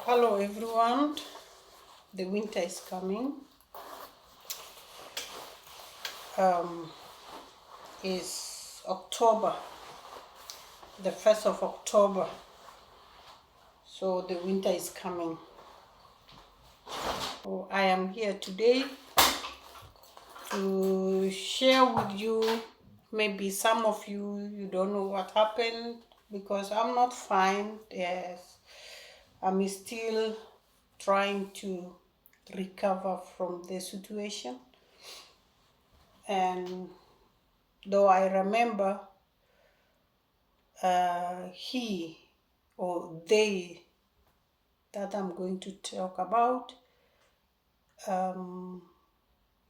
Hello everyone, the winter is coming. It's October, the 1st of October, so the winter is coming. So I am here today to share with you, maybe some of you don't know what happened because I'm not fine. Yes, I'm still trying to recover from the situation, and though I remember he or they that I'm going to talk about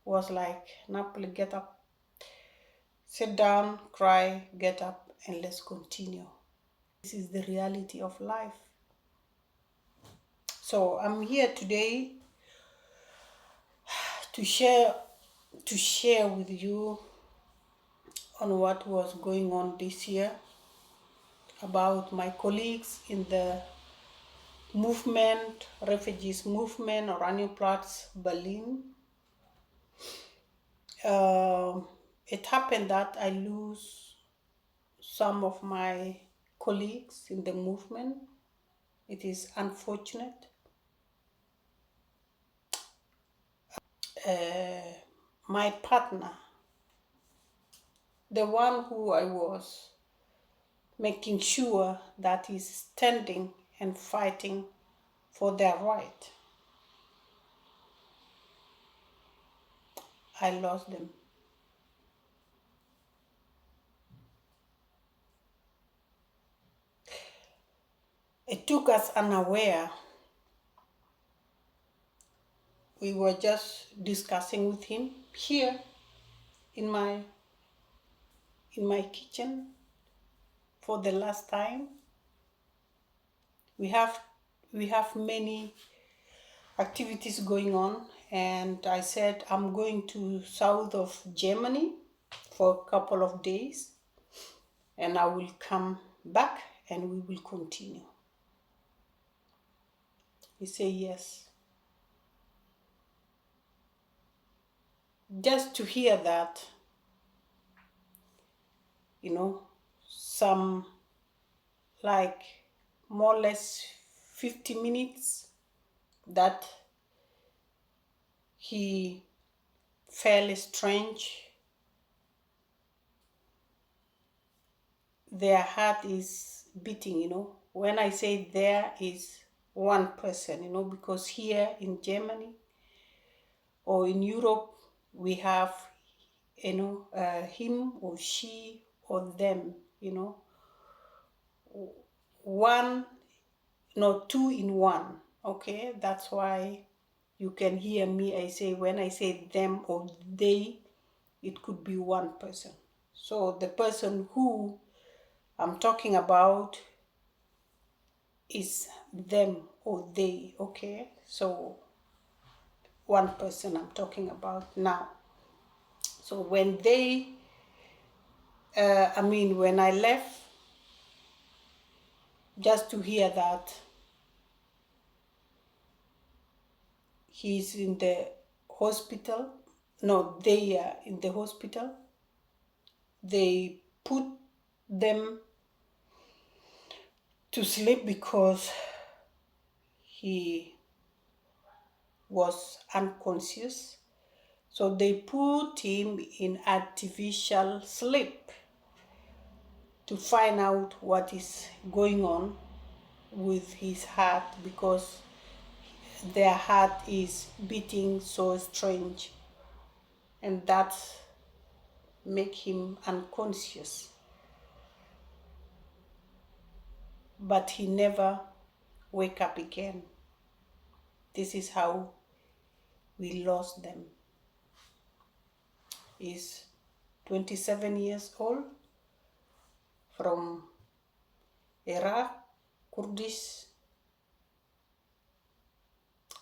was like, Napoli, get up, sit down, cry, get up, and let's continue. This is the reality of life. So I'm here today to share with you on what was going on this year, about my colleagues in the movement, refugees movement, Oranienplatz, Berlin. It happened that I lose some of my colleagues in the movement. It is unfortunate. My partner, the one who I was making sure that is standing and fighting for their right, I lost them. It took us unaware. We were just discussing with him here in my kitchen for the last time. We have many activities going on, and I said I'm going to south of Germany for a couple of days, and I will come back and we will continue. He said yes. Just to hear that, some like more or less 50 minutes that he felt strange. Their heart is beating, When I say there is one person, because here in Germany or in Europe, we have, him or she or them, one, no, two in one, okay? That's why you can hear me, when I say them or they, it could be one person. So the person who I'm talking about is them or they, okay? So one person I'm talking about now. So when when I left, just to hear that he's in the hospital, no, they are in the hospital, they put them to sleep because he was unconscious. So they put him in artificial sleep to find out what is going on with his heart, because their heart is beating so strange, and that make him unconscious. But he never wake up again. This is how we lost them. He's 27 years old, from Iraq, Kurdish,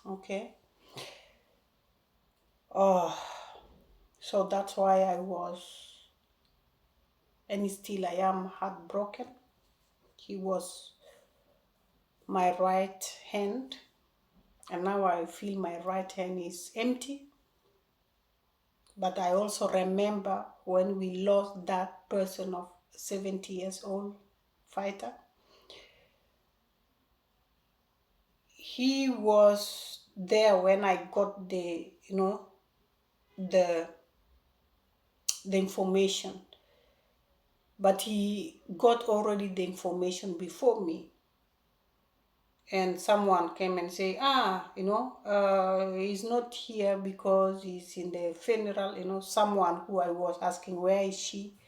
okay? So that's why I was, and still I am, heartbroken. He was my right hand, and now I feel my right hand is empty. But I also remember when we lost that person of 70 years old fighter. He was there when I got the, the information. But he got already the information before me. And someone came and say, he's not here because he's in the funeral. Someone who I was asking, where is she?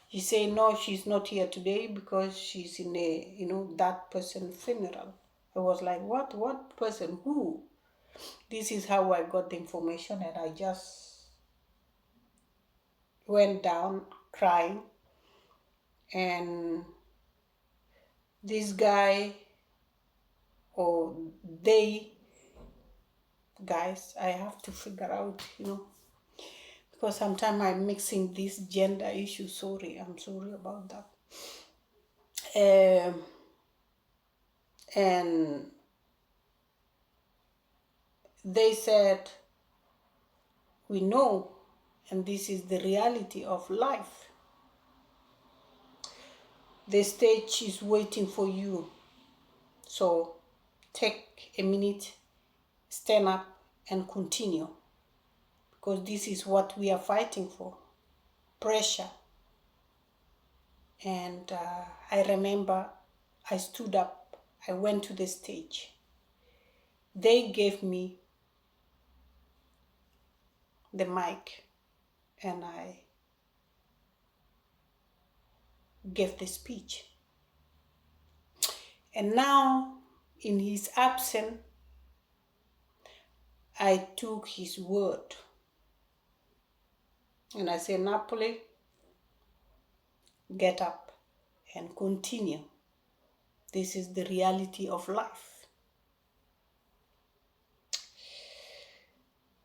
He said, no, she's not here today because she's in that person's funeral. I was like, what person, who? This is how I got the information, and I just went down crying. And this guy, or they, guys, I have to figure out, because sometimes I'm mixing this gender issue. I'm sorry about that. And they said, we know, and this is the reality of life. The stage is waiting for you. So take a minute, stand up, and continue. Because this is what we are fighting for. Pressure. And I remember I stood up. I went to the stage. They gave me the mic, and I gave the speech. And now, in his absence, I took his word. And I said, Napoli, get up and continue. This is the reality of life.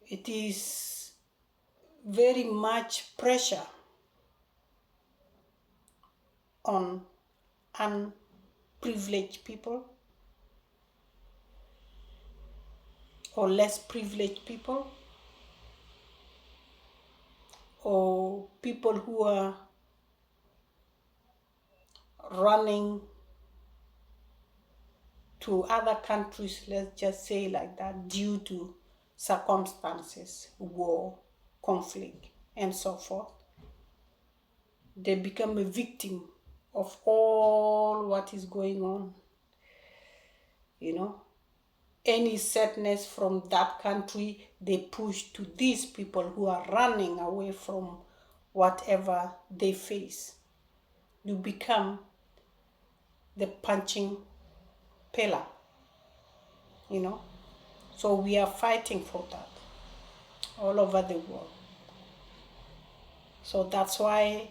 It is very much pressure on unprivileged people or less privileged people, or people who are running to other countries, let's just say like that, due to circumstances, war, conflict, and so forth. They become a victim of all what is going on. Any sadness from that country, they push to these people who are running away from whatever they face. You become the punching pillar, So we are fighting for that all over the world. So that's why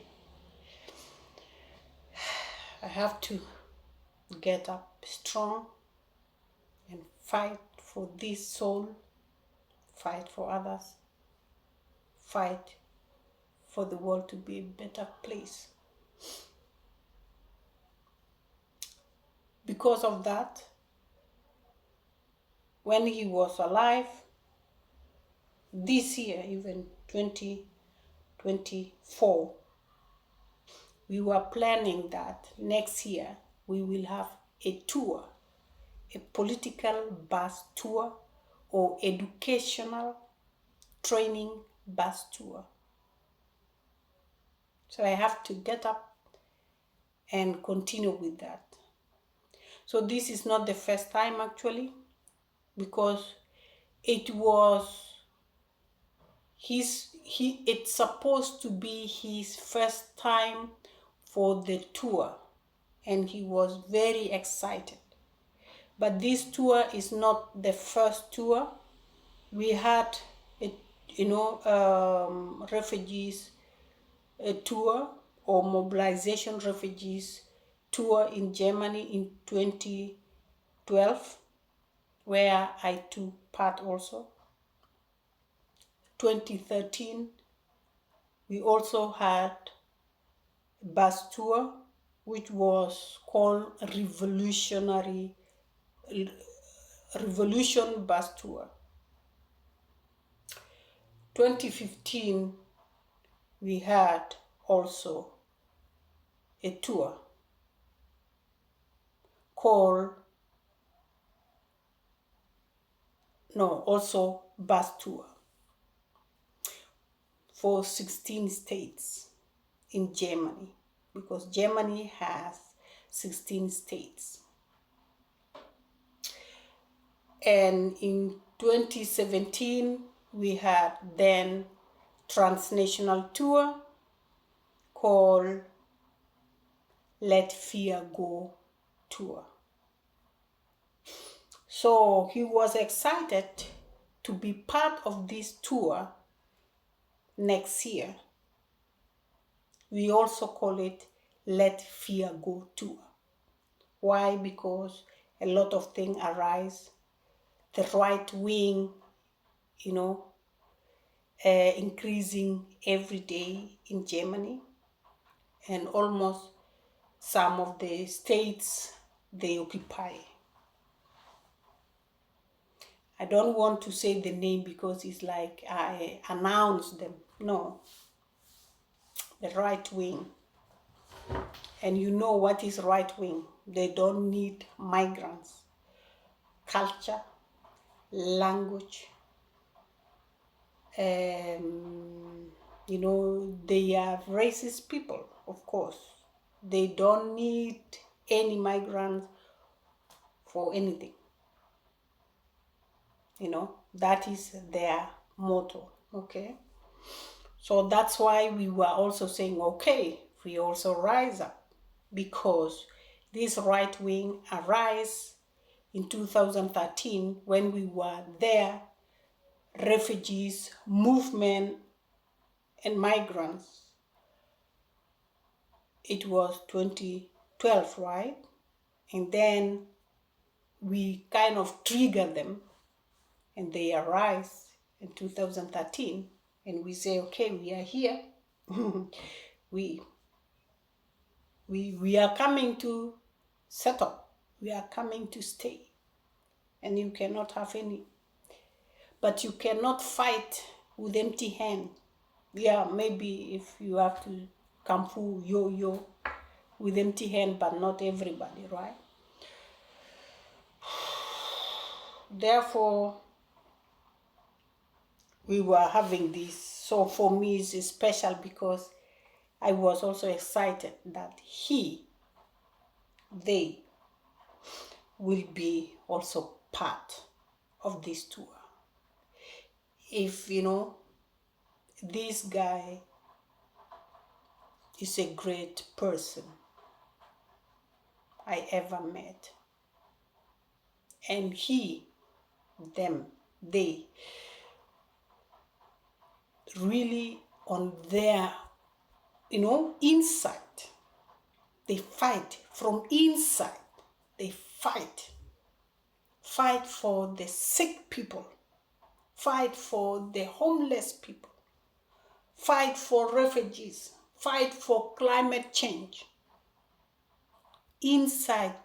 I have to get up strong and fight for this soul, fight for others, fight for the world to be a better place. Because of that, when he was alive, this year, even 2024, we were planning that next year we will have a tour, a political bus tour or educational training bus tour. So I have to get up and continue with that. So this is not the first time actually, because it was it's supposed to be his first time for the tour, and he was very excited. But this tour is not the first tour. We had refugees tour or mobilization refugees tour in Germany in 2012, where I took part also. 2013, we also had a bus tour which was called Revolutionary Revolution bus tour. 2015, we had also a tour called, also bus tour for 16 states in Germany, because Germany has 16 states. And in 2017, we had then transnational tour called Let Fear Go tour. So he was excited to be part of this tour next year. We also call it Let Fear Go tour. Why? Because a lot of things arise. The right wing, increasing every day in Germany, and almost some of the states they occupy. I don't want to say the name because it's like I announce them. No, the right wing. And you know what is right wing? They don't need migrants, culture, language. They are racist people, of course. They don't need any migrants for anything. That is their motto, okay? So that's why we were also saying, okay, we also rise up, because this right wing arose in 2013 when we were there, refugees, movement, and migrants. It was 2012, right? And then we kind of trigger them, and they arise in 2013, and we say, okay, we are here. we are coming to settle. We are coming to stay. And you cannot have any. But you cannot fight with empty hand. Yeah, maybe if you have to kung fu yo-yo with empty hand, but not everybody, right? Therefore, we were having this. So for me, it's special because I was also excited that they will be also part of this tour. If, this guy is a great person I ever met. And they really on their, inside, they fight from inside. They fight for the sick people, fight for the homeless people, fight for refugees, fight for climate change. Inside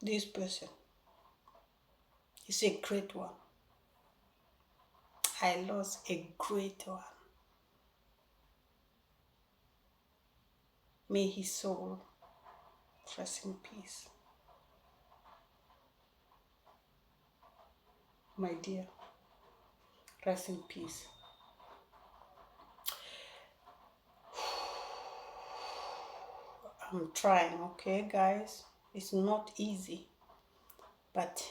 this person is a great one. I lost a great one. May his soul rest in peace. My dear, rest in peace. I'm trying, okay, guys? It's not easy. But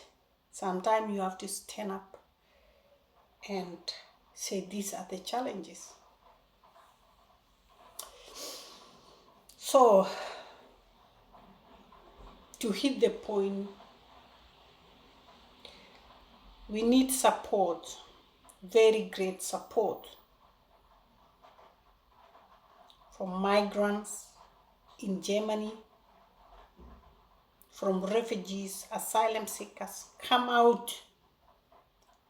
sometimes you have to stand up and say these are the challenges. So, to hit the point, we need support, very great support from migrants in Germany, from refugees, asylum seekers. Come out.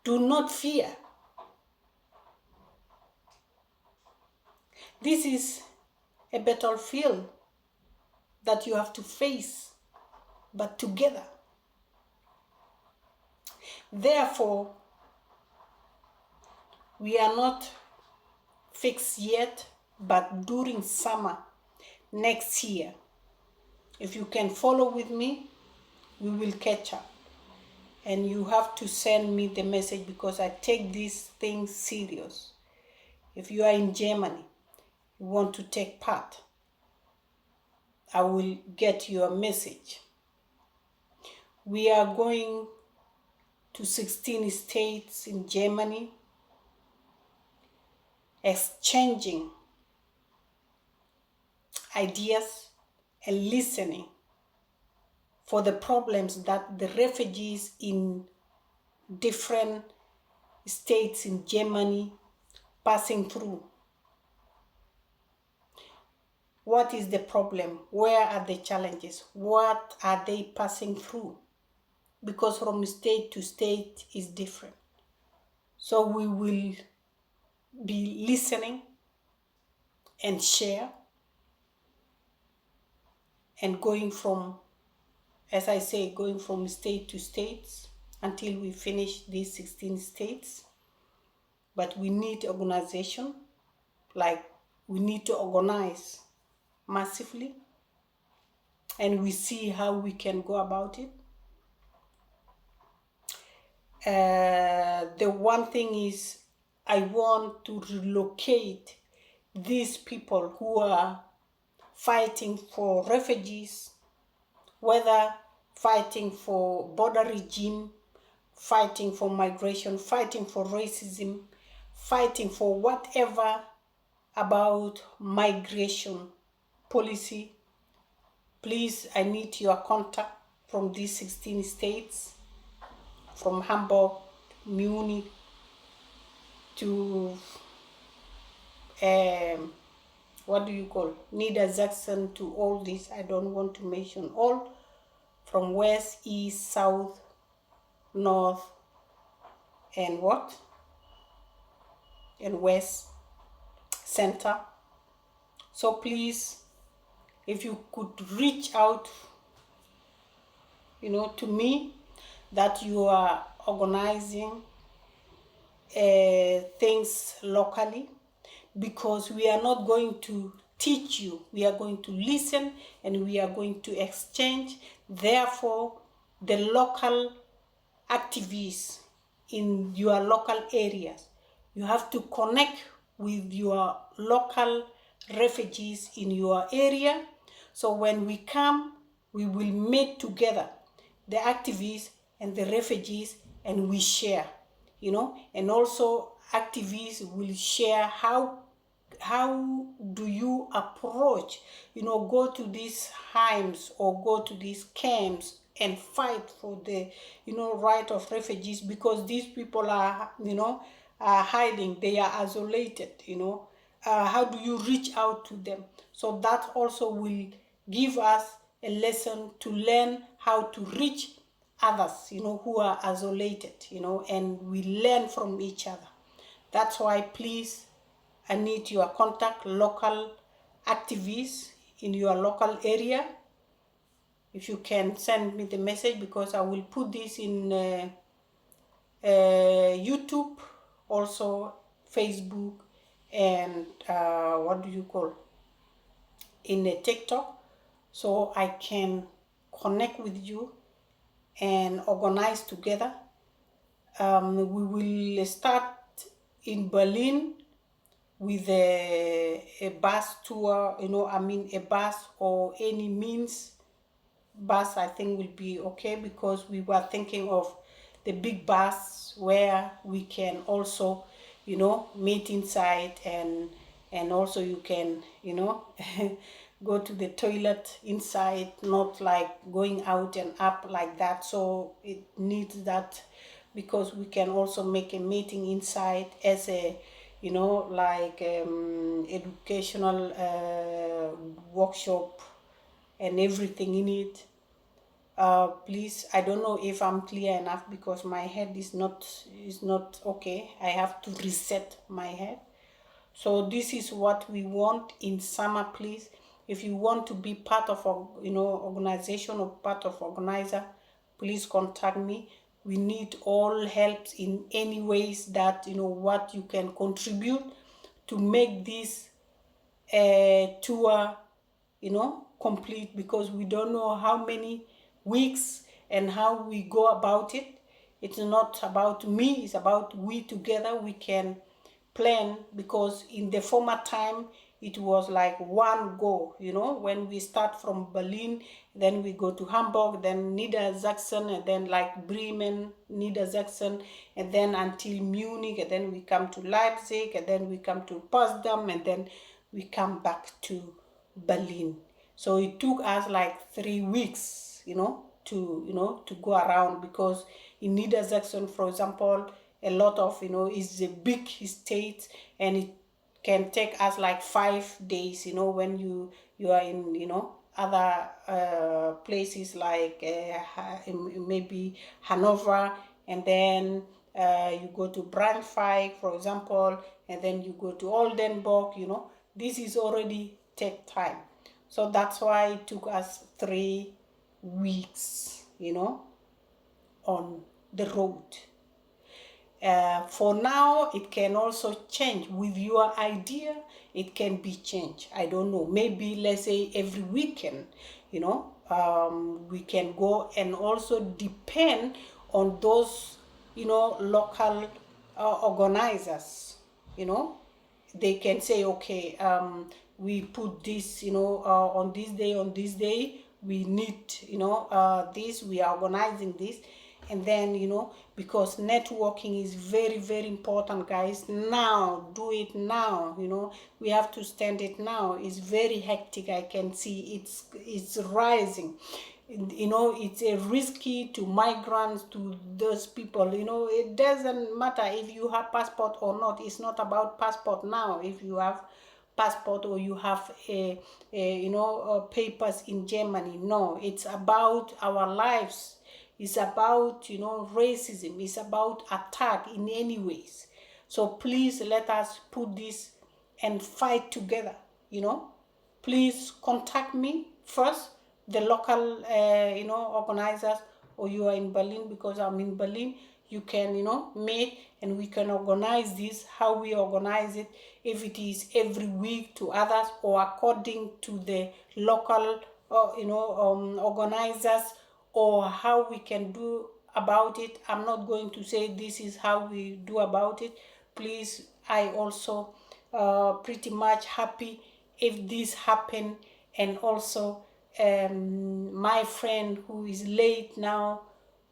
Do not fear. This is a battlefield that you have to face, but together. Therefore, we are not fixed yet, but during summer next year, if you can follow with me, we will catch up. And you have to send me the message, because I take these things serious. If you are in Germany, you want to take part, I will get your message. We are going to 16 states in Germany, exchanging ideas and listening for the problems that the refugees in different states in Germany passing through. What is the problem? Where are the challenges? What are they passing through? Because from state to state is different. So we will be listening and share, and going from, as I say, going from state to states until we finish these 16 states. But we need organization, like we need to organize massively, and we see how we can go about it. The one thing is, I want to relocate these people who are fighting for refugees, whether fighting for border regime, fighting for migration, fighting for racism, fighting for whatever about migration policy. Please, I need your contact from these 16 states, from Hamburg, Munich, to what do you call, Niedersachsen, to all this. I don't want to mention all, from west, east, south, north, and what? And west, center. So please, if you could reach out, to me, that you are organizing things locally, because we are not going to teach you, we are going to listen, and we are going to exchange. Therefore, the local activists in your local areas, you have to connect with your local refugees in your area. So when we come, we will meet together, the activists and the refugees, and we share, and also activists will share how do you approach, go to these homes or go to these camps and fight for the, right of refugees, because these people are, are hiding, they are isolated, how do you reach out to them? So that also will give us a lesson to learn how to reach others, who are isolated, and we learn from each other. That's why, please, I need your contact, local activists in your local area. If you can send me the message, because I will put this in YouTube, also Facebook, and what do you call, in a TikTok, so I can connect with you and organize together. We will start in Berlin with a bus tour, a bus or any means. Bus, I think, will be okay, because we were thinking of the big bus where we can also, meet inside, and also you can, go to the toilet inside, not like going out and up like that. So it needs that, because we can also make a meeting inside as a, like educational workshop and everything in it. Please, I don't know if I'm clear enough, because my head is not okay. I have to reset my head. So this is what we want in summer. Please, if you want to be part of organization or part of organizer, please contact me. We need all helps in any ways that, what you can contribute to make this tour, complete, because we don't know how many weeks and how we go about it. It's not about me, it's about we together. We can plan, because in the former time it was like one go, when we start from Berlin, then we go to Hamburg, then Niedersachsen, and then like Bremen, Niedersachsen, and then until Munich, and then we come to Leipzig, and then we come to Potsdam, and then we come back to Berlin. So it took us like 3 weeks, to go around, because in Niedersachsen, for example, a lot of, is a big state, and it can take us like 5 days, when you are in, other places like maybe Hanover, and then you go to Braunschweig, for example, and then you go to Oldenburg, this is already take time. So that's why it took us 3 weeks, on the road. For now, it can also change with your idea. It can be changed. I don't know. Maybe let's say every weekend, we can go, and also depend on those, local organizers. They can say, okay, we put this, on this day, we need, this, we are organizing this. And then, because networking is very, very important, guys. Now, do it now, we have to stand it now. It's very hectic. I can see it's rising. It's a risky to migrants, to those people. It doesn't matter if you have passport or not. It's not about passport now. If you have passport, or you have papers in Germany, no, it's about our lives. It's about, racism. It's about attack in any ways. So please let us put this and fight together, Please contact me first, the local, organizers, or you are in Berlin, because I'm in Berlin. You can, meet, and we can organize this, how we organize it, if it is every week to others, or according to the local, organizers, or how we can do about it. I'm not going to say this is how we do about it. Please, I also pretty much happy if this happen. And also my friend who is late now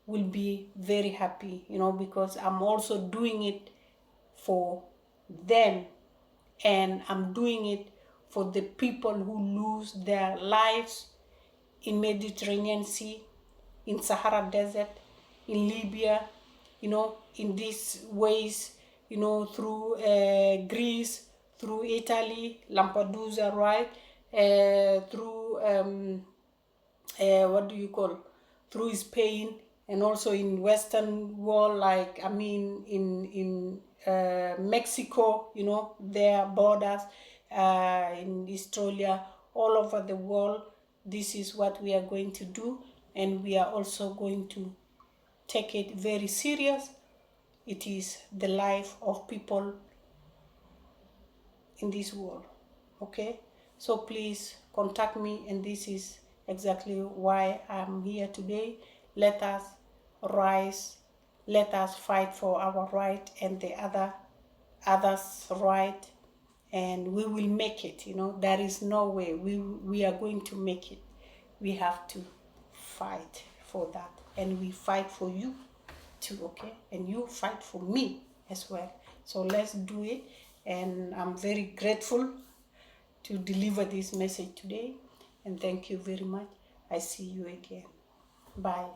will be very happy, because I'm also doing it for them, and I'm doing it for the people who lose their lives in Mediterranean Sea, in Sahara Desert, in Libya, in these ways, through Greece, through Italy, Lampedusa, right? Through through Spain, and also in Western world, like in Mexico, their borders, in Australia, all over the world. This is what we are going to do, and we are also going to take it very serious. It is the life of people in this world. Okay, so please contact me, and this is exactly why I'm here today. Let us rise, let us fight for our right and the others' right, and we will make it. There is no way we are going to make it. We have to fight for that, and we fight for you too, okay? And you fight for me as well. So let's do it, and I'm very grateful to deliver this message today, and thank you very much. I see you again. Bye.